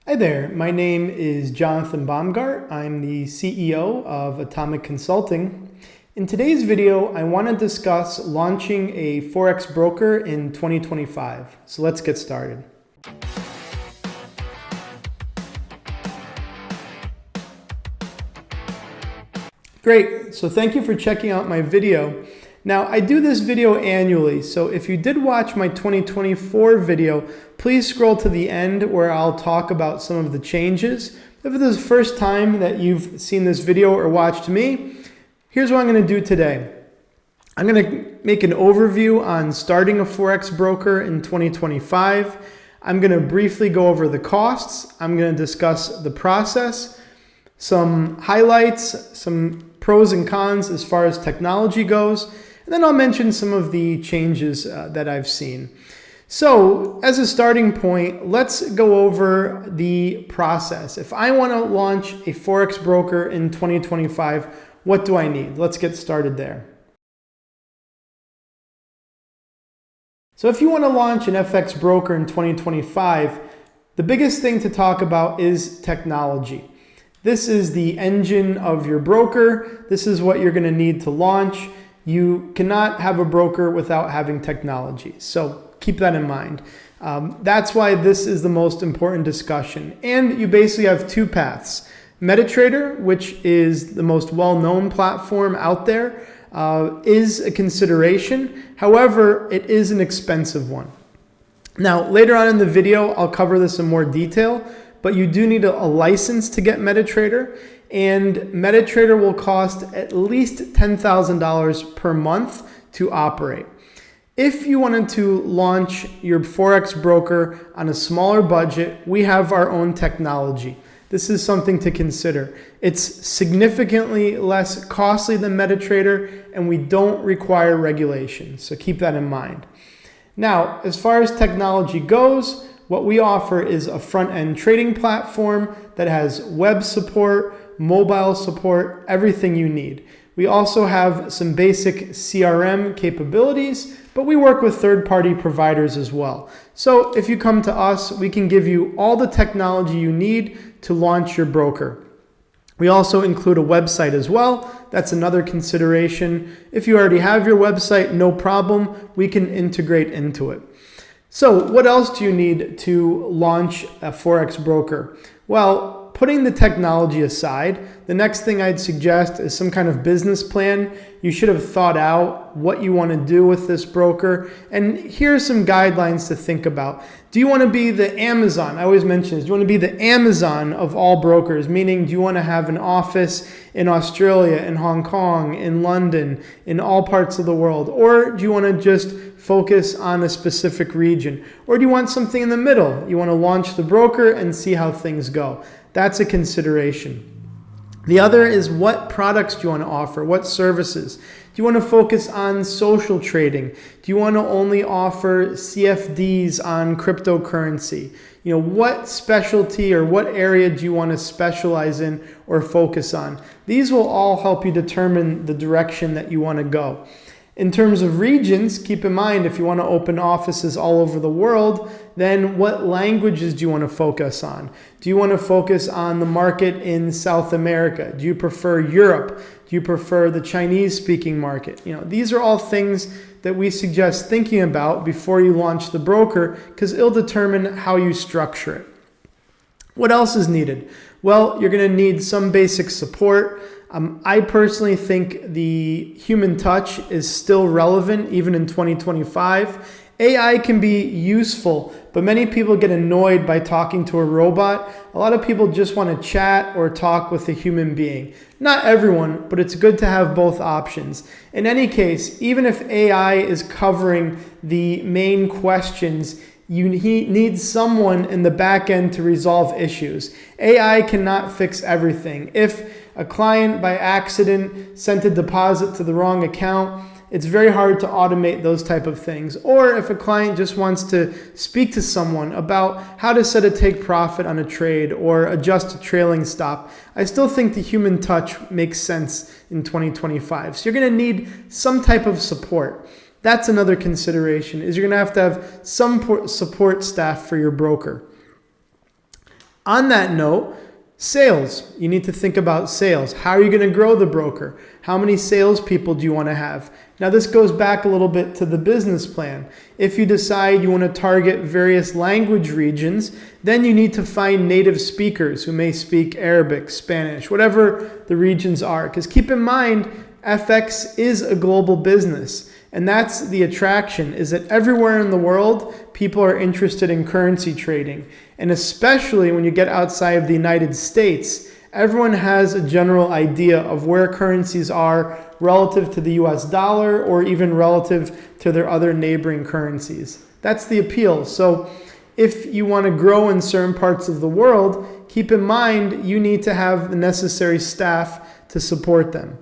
Hi there, my name is Jonathan Baumgart. I'm the CEO of Atomiq Consulting. In today's video, I want to discuss launching a Forex broker in 2025. So let's get started. Great, so thank you for checking out my video. Now, I do this video annually, so if you did watch my 2024 video, please scroll to the end where I'll talk about some of the changes. If this is the first time that you've seen this video or watched me, here's what I'm going to do today. I'm going to make an overview on starting a Forex broker in 2025. I'm going to briefly go over the costs. I'm going to discuss the process, some highlights, some pros and cons as far as technology goes, and then I'll mention some of the changes that I've seen. So as a starting point, let's go over the process. If I want to launch a Forex broker in 2025, what do I need? Let's get started there. So if you want to launch an FX broker in 2025, the biggest thing to talk about is technology. This is the engine of your broker. This is what you're going to need to launch. You cannot have a broker without having technology. So keep that in mind. That's why this is the most important discussion. And you basically have two paths. MetaTrader, which is the most well-known platform out there, is a consideration. However, it is an expensive one. Now, later on in the video, I'll cover this in more detail, but you do need a license to get MetaTrader, and MetaTrader will cost at least $10,000 per month to operate. If you wanted to launch your Forex broker on a smaller budget, we have our own technology. This is something to consider. It's significantly less costly than MetaTrader, and we don't require regulation, so keep that in mind. Now, as far as technology goes, what we offer is a front-end trading platform that has web support, mobile support, everything you need. We also have some basic CRM capabilities, but we work with third-party providers as well. So if you come to us, we can give you all the technology you need to launch your broker. We also include a website as well. That's another consideration. If you already have your website, no problem. We can integrate into it. So what else do you need to launch a Forex broker? Well, putting the technology aside, the next thing I'd suggest is some kind of business plan. You should have thought out what you want to do with this broker. And here are some guidelines to think about. Do you want to be the Amazon? I always mention this. Do you want to be the Amazon of all brokers? Meaning, do you want to have an office in Australia, in Hong Kong, in London, in all parts of the world? Or do you want to just focus on a specific region? Or do you want something in the middle? You want to launch the broker and see how things go. That's a consideration. The other is, what products do you want to offer? What services? Do you want to focus on social trading? Do you want to only offer CFDs on cryptocurrency? You know, what specialty or what area do you want to specialize in or focus on? These will all help you determine the direction that you want to go. In terms of regions, keep in mind, if you want to open offices all over the world, then what languages do you want to focus on? Do you want to focus on the market in South America? Do you prefer Europe? Do you prefer the Chinese-speaking market? You know, these are all things that we suggest thinking about before you launch the broker, because it'll determine how you structure it. What else is needed? Well, you're going to need some basic support. I personally think the human touch is still relevant even in 2025. AI can be useful, but many people get annoyed by talking to a robot. A lot of people just want to chat or talk with a human being. Not everyone, but it's good to have both options. In any case, even if AI is covering the main questions, you need someone in the back end to resolve issues. AI cannot fix everything. If a client by accident sent a deposit to the wrong account, it's very hard to automate those type of things. Or if a client just wants to speak to someone about how to set a take profit on a trade or adjust a trailing stop, I still think the human touch makes sense in 2025. So you're going to need some type of support. That's another consideration, is you're going to have some support staff for your broker. On that note, sales. You need to think about sales. How are you going to grow the broker? How many salespeople do you want to have? Now, this goes back a little bit to the business plan. If you decide you want to target various language regions, then you need to find native speakers who may speak Arabic, Spanish, whatever the regions are. Because keep in mind, FX is a global business. And that's the attraction, is that everywhere in the world, people are interested in currency trading. And especially when you get outside of the United States, everyone has a general idea of where currencies are relative to the US dollar or even relative to their other neighboring currencies. That's the appeal. So if you want to grow in certain parts of the world, keep in mind you need to have the necessary staff to support them.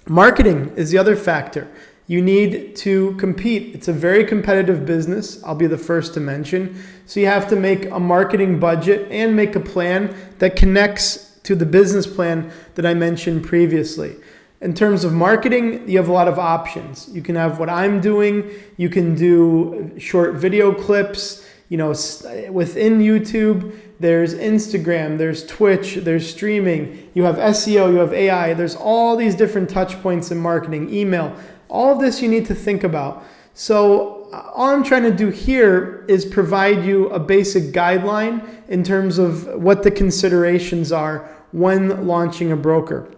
Marketing is the other factor. You need to compete. It's a very competitive business, I'll be the first to mention. So you have to make a marketing budget and make a plan that connects to the business plan that I mentioned previously. In terms of marketing, you have a lot of options. You can have what I'm doing. You can do short video clips, within YouTube. There's Instagram, there's Twitch, there's streaming. You have SEO, you have AI. There's all these different touch points in marketing, email. All of this you need to think about. So all I'm trying to do here is provide you a basic guideline in terms of what the considerations are when launching a broker.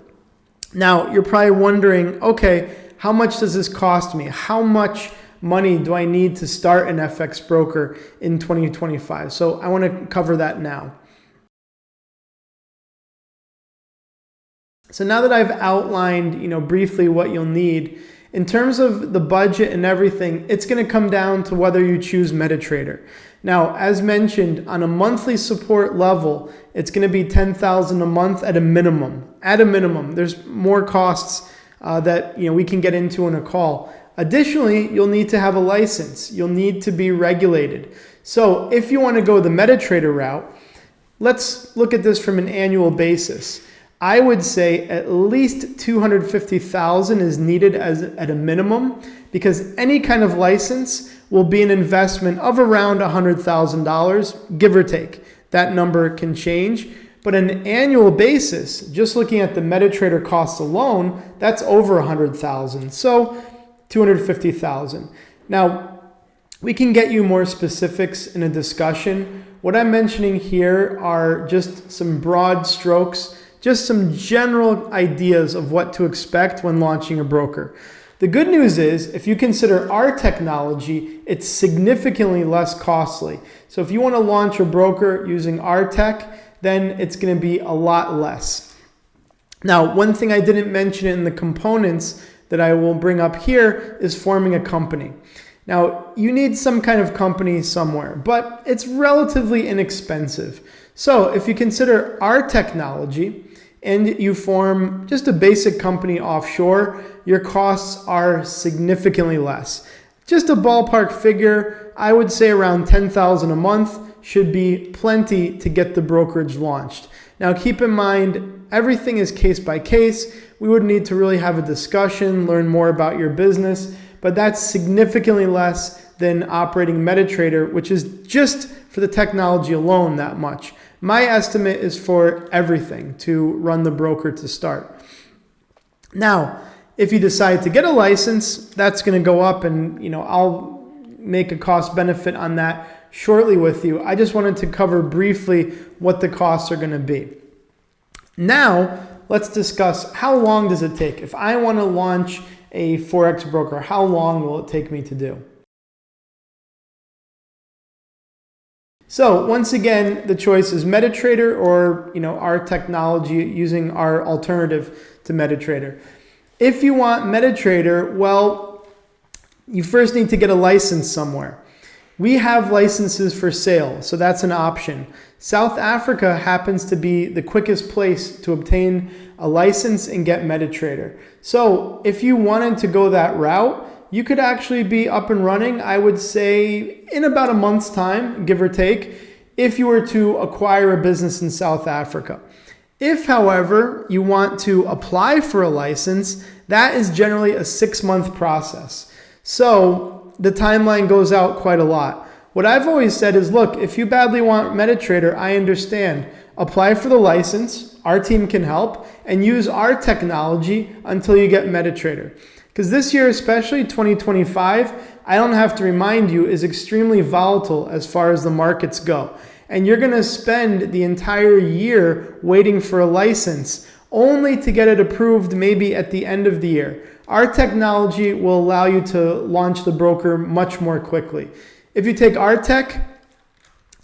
Now, you're probably wondering, okay, how much does this cost me? How much money do I need to start an FX broker in 2025? So I want to cover that now. So now that I've outlined, briefly what you'll need, in terms of the budget and everything, it's going to come down to whether you choose MetaTrader. Now, as mentioned, on a monthly support level, it's going to be $10,000 a month at a minimum. At a minimum, there's more costs that we can get into in a call. Additionally, you'll need to have a license. You'll need to be regulated. So if you want to go the MetaTrader route, let's look at this from an annual basis. I would say at least $250,000 is needed at a minimum, because any kind of license will be an investment of around $100,000, give or take. That number can change, but on an annual basis, just looking at the MetaTrader costs alone, that's over $100,000. So $250,000. Now, we can get you more specifics in a discussion. What I'm mentioning here are just some broad strokes, just some general ideas of what to expect when launching a broker. The good news is, if you consider our technology, it's significantly less costly. So if you want to launch a broker using our tech, then it's going to be a lot less. Now, one thing I didn't mention in the components that I will bring up here is forming a company. Now, you need some kind of company somewhere, but it's relatively inexpensive. So if you consider our technology and you form just a basic company offshore, your costs are significantly less. Just a ballpark figure, I would say around $10,000 a month should be plenty to get the brokerage launched. Now, keep in mind, everything is case by case. We would need to really have a discussion, learn more about your business, but that's significantly less than operating MetaTrader, which is just for the technology alone that much. My estimate is for everything to run the broker to start. Now, if you decide to get a license, that's going to go up, and I'll make a cost benefit on that shortly with you. I just wanted to cover briefly what the costs are going to be. Now, let's discuss, how long does it take? If I want to launch a Forex broker, how long will it take me to do? So once again, the choice is MetaTrader or our technology using our alternative to MetaTrader. If you want MetaTrader, well, you first need to get a license somewhere. We have licenses for sale, so that's an option. South Africa happens to be the quickest place to obtain a license and get MetaTrader. So if you wanted to go that route, you could actually be up and running, I would say, in about a month's time, give or take, if you were to acquire a business in South Africa. If, however, you want to apply for a license, that is generally a 6-month process. So the timeline goes out quite a lot. What I've always said is, look, if you badly want MetaTrader, I understand. Apply for the license, our team can help, and use our technology until you get MetaTrader. Because this year, especially 2025, I don't have to remind you, is extremely volatile as far as the markets go. And you're gonna spend the entire year waiting for a license, only to get it approved maybe at the end of the year. Our technology will allow you to launch the broker much more quickly. If you take our tech,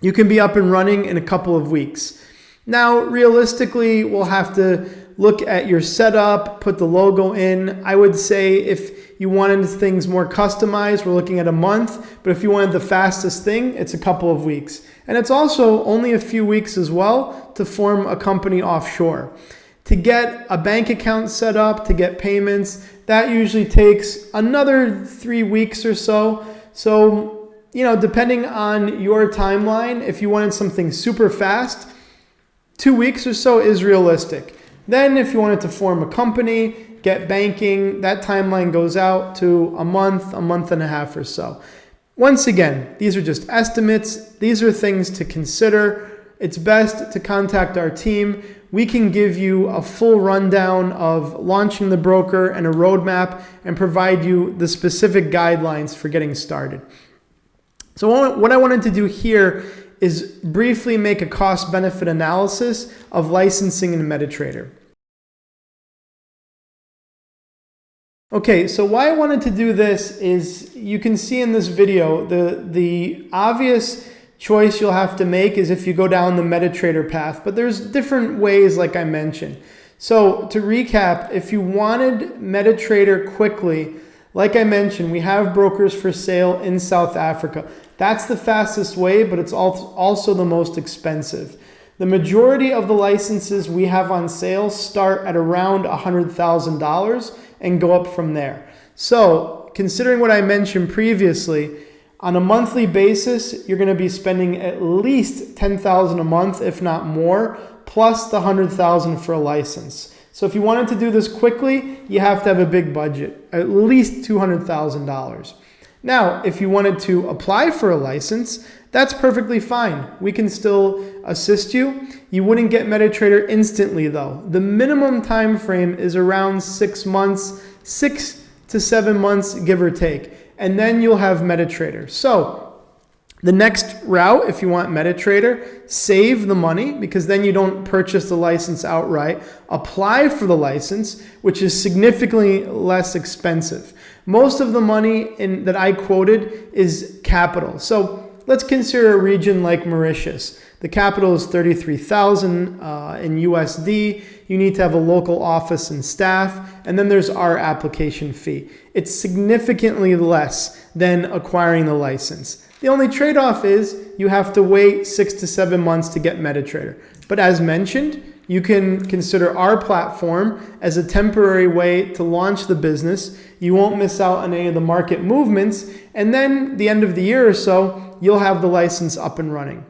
you can be up and running in a couple of weeks. Now, realistically, we'll have to look at your setup, put the logo in. I would say if you wanted things more customized, we're looking at a month. But if you wanted the fastest thing, it's a couple of weeks. And it's also only a few weeks as well to form a company offshore. To get a bank account set up, to get payments, that usually takes another 3 weeks or so. So, depending on your timeline, if you wanted something super fast, 2 weeks or so is realistic. Then if you wanted to form a company, get banking, that timeline goes out to a month and a half or so. Once again, these are just estimates. These are things to consider. It's best to contact our team. We can give you a full rundown of launching the broker and a roadmap and provide you the specific guidelines for getting started. So what I wanted to do here is briefly make a cost-benefit analysis of licensing in MetaTrader. Okay, so why I wanted to do this is you can see in this video the obvious choice you'll have to make is if you go down the MetaTrader path, but there's different ways like I mentioned. So to recap, if you wanted MetaTrader quickly, like I mentioned, we have brokers for sale in South Africa. That's the fastest way, but it's also the most expensive. The majority of the licenses we have on sale start at around $100,000 and go up from there. So considering what I mentioned previously, on a monthly basis, you're going to be spending at least $10,000 a month, if not more, plus the $100,000 for a license. So if you wanted to do this quickly, you have to have a big budget, at least $200,000. Now, if you wanted to apply for a license, that's perfectly fine. We can still assist you. You wouldn't get MetaTrader instantly though. The minimum time frame is around 6 months, 6 to 7 months, give or take. And then you'll have MetaTrader. So the next route, if you want MetaTrader, save the money because then you don't purchase the license outright. Apply for the license, which is significantly less expensive. Most of the money that I quoted is capital. So let's consider a region like Mauritius. The capital is 33,000 in USD. You need to have a local office and staff, and then there's our application fee. It's significantly less than acquiring the license. The only trade-off is you have to wait 6 to 7 months to get MetaTrader. But as mentioned, you can consider our platform as a temporary way to launch the business. You won't miss out on any of the market movements. And then the end of the year or so, you'll have the license up and running.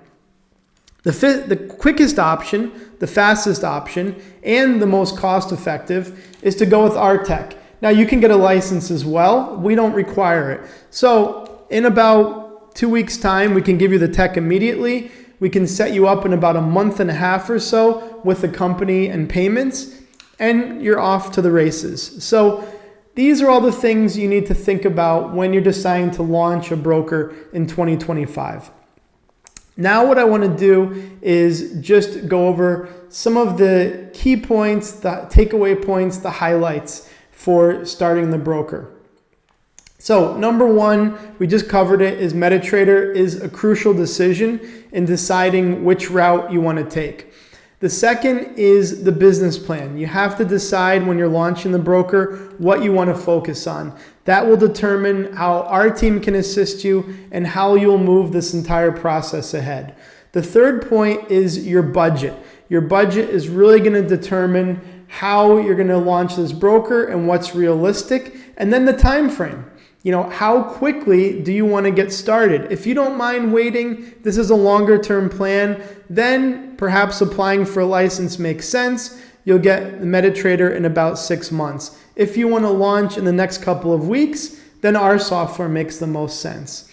The quickest option, the fastest option, and the most cost-effective is to go with our tech. Now you can get a license as well. We don't require it. So in about 2 weeks' time, we can give you the tech immediately. We can set you up in about a month and a half or so with the company and payments, and you're off to the races. So these are all the things you need to think about when you're deciding to launch a broker in 2025. Now what I want to do is just go over some of the key points, the takeaway points, the highlights for starting the broker. So number one, we just covered it, is MetaTrader is a crucial decision in deciding which route you want to take. The second is the business plan. You have to decide when you're launching the broker what you want to focus on. That will determine how our team can assist you and how you'll move this entire process ahead. The third point is your budget. Your budget is really going to determine how you're going to launch this broker and what's realistic, and then the time frame. How quickly do you want to get started? If you don't mind waiting, this is a longer term plan, then perhaps applying for a license makes sense. You'll get the MetaTrader in about 6 months. If you want to launch in the next couple of weeks, then our software makes the most sense.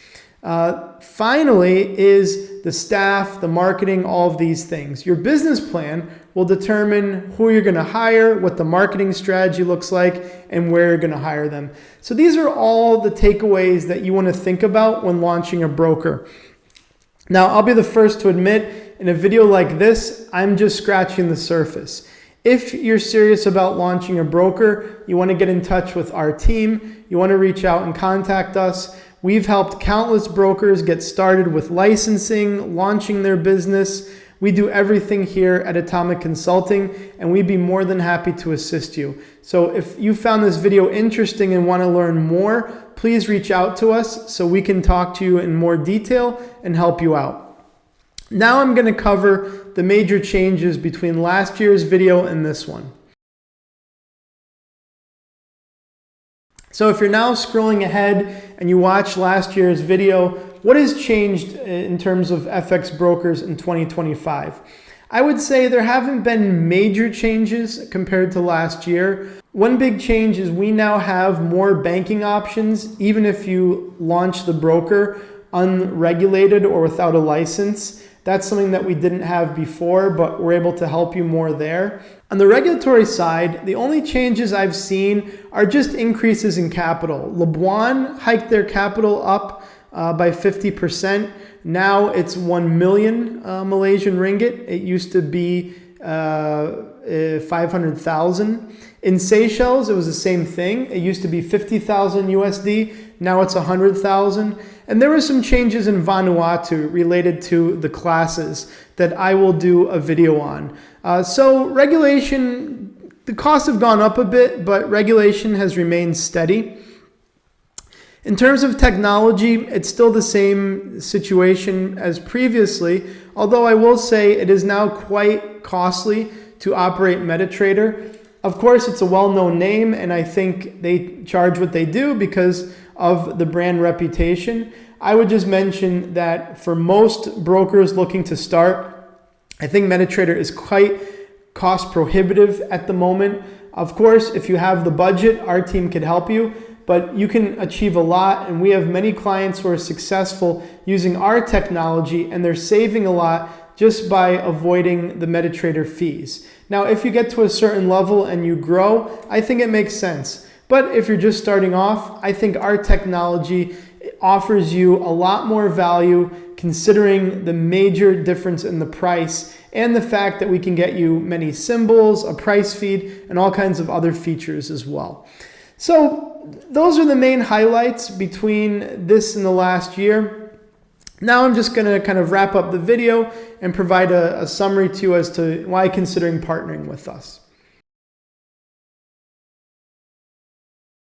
Finally is the staff, the marketing, all of these things. Your business plan will determine who you're going to hire, what the marketing strategy looks like, and where you're going to hire them. So these are all the takeaways that you want to think about when launching a broker. Now, I'll be the first to admit, in a video like this, I'm just scratching the surface. If you're serious about launching a broker, you want to get in touch with our team, you want to reach out and contact us. We've helped countless brokers get started with licensing, launching their business. We do everything here at Atomiq Consulting, and we'd be more than happy to assist you. So if you found this video interesting and want to learn more, please reach out to us so we can talk to you in more detail and help you out. Now I'm going to cover the major changes between last year's video and this one. So if you're now scrolling ahead and you watch last year's video, what has changed in terms of FX brokers in 2025? I would say there haven't been major changes compared to last year. One big change is we now have more banking options, even if you launch the broker unregulated or without a license. That's something that we didn't have before, but we're able to help you more there. On the regulatory side, the only changes I've seen are just increases in capital. Labuan hiked their capital up by 50%. Now it's 1 million Malaysian ringgit. It used to be 500,000. In Seychelles, it was the same thing. It used to be 50,000 USD. Now it's 100,000. And there were some changes in Vanuatu related to the classes that I will do a video on. So regulation, the costs have gone up a bit, but regulation has remained steady. In terms of technology, it's still the same situation as previously, although I will say it is now quite costly to operate MetaTrader. Of course, it's a well-known name, and I think they charge what they do because of the brand reputation. I would just mention that for most brokers looking to start, I think MetaTrader is quite cost prohibitive at the moment. Of course, if you have the budget, our team can help you, but you can achieve a lot, and we have many clients who are successful using our technology, and they're saving a lot just by avoiding the MetaTrader fees. Now, if you get to a certain level and you grow, I think it makes sense. But if you're just starting off, I think our technology offers you a lot more value considering the major difference in the price and the fact that we can get you many symbols, a price feed, and all kinds of other features as well. So those are the main highlights between this and the last year. Now I'm just going to kind of wrap up the video and provide a summary to you as to why considering partnering with us.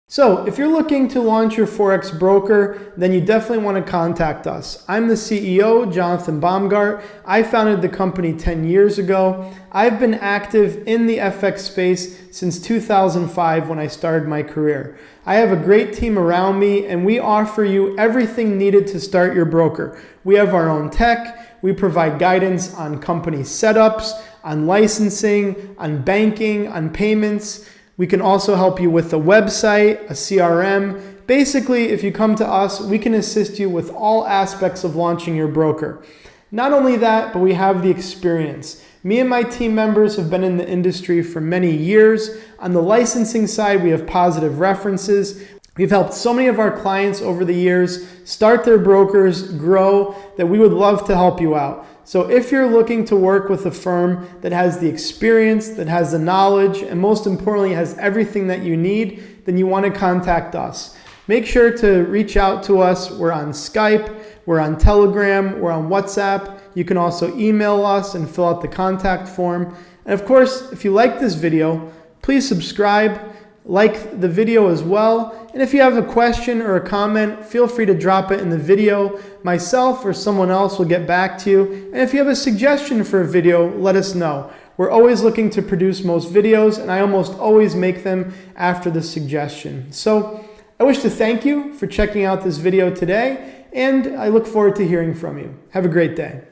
So if you're looking to launch your Forex broker, then you definitely want to contact us. I'm the CEO, Jonathan Baumgart. I founded the company 10 years ago. I've been active in the FX space since 2005 when I started my career. I have a great team around me, and we offer you everything needed to start your broker. We have our own tech. We provide guidance on company setups, on licensing, on banking, on payments. We can also help you with a website, a CRM. Basically, if you come to us, we can assist you with all aspects of launching your broker. Not only that, but we have the experience. Me and my team members have been in the industry for many years. On the licensing side, we have positive references. We've helped so many of our clients over the years start their brokers, grow, that we would love to help you out. So if you're looking to work with a firm that has the experience, that has the knowledge, and most importantly has everything that you need, then you want to contact us. Make sure to reach out to us. We're on Skype, we're on Telegram, we're on WhatsApp. You can also email us and fill out the contact form. And of course, if you like this video, please subscribe, like the video as well. And if you have a question or a comment, feel free to drop it in the video. Myself or someone else will get back to you. And if you have a suggestion for a video, let us know. We're always looking to produce most videos, and I almost always make them after the suggestion. So I wish to thank you for checking out this video today, and I look forward to hearing from you. Have a great day.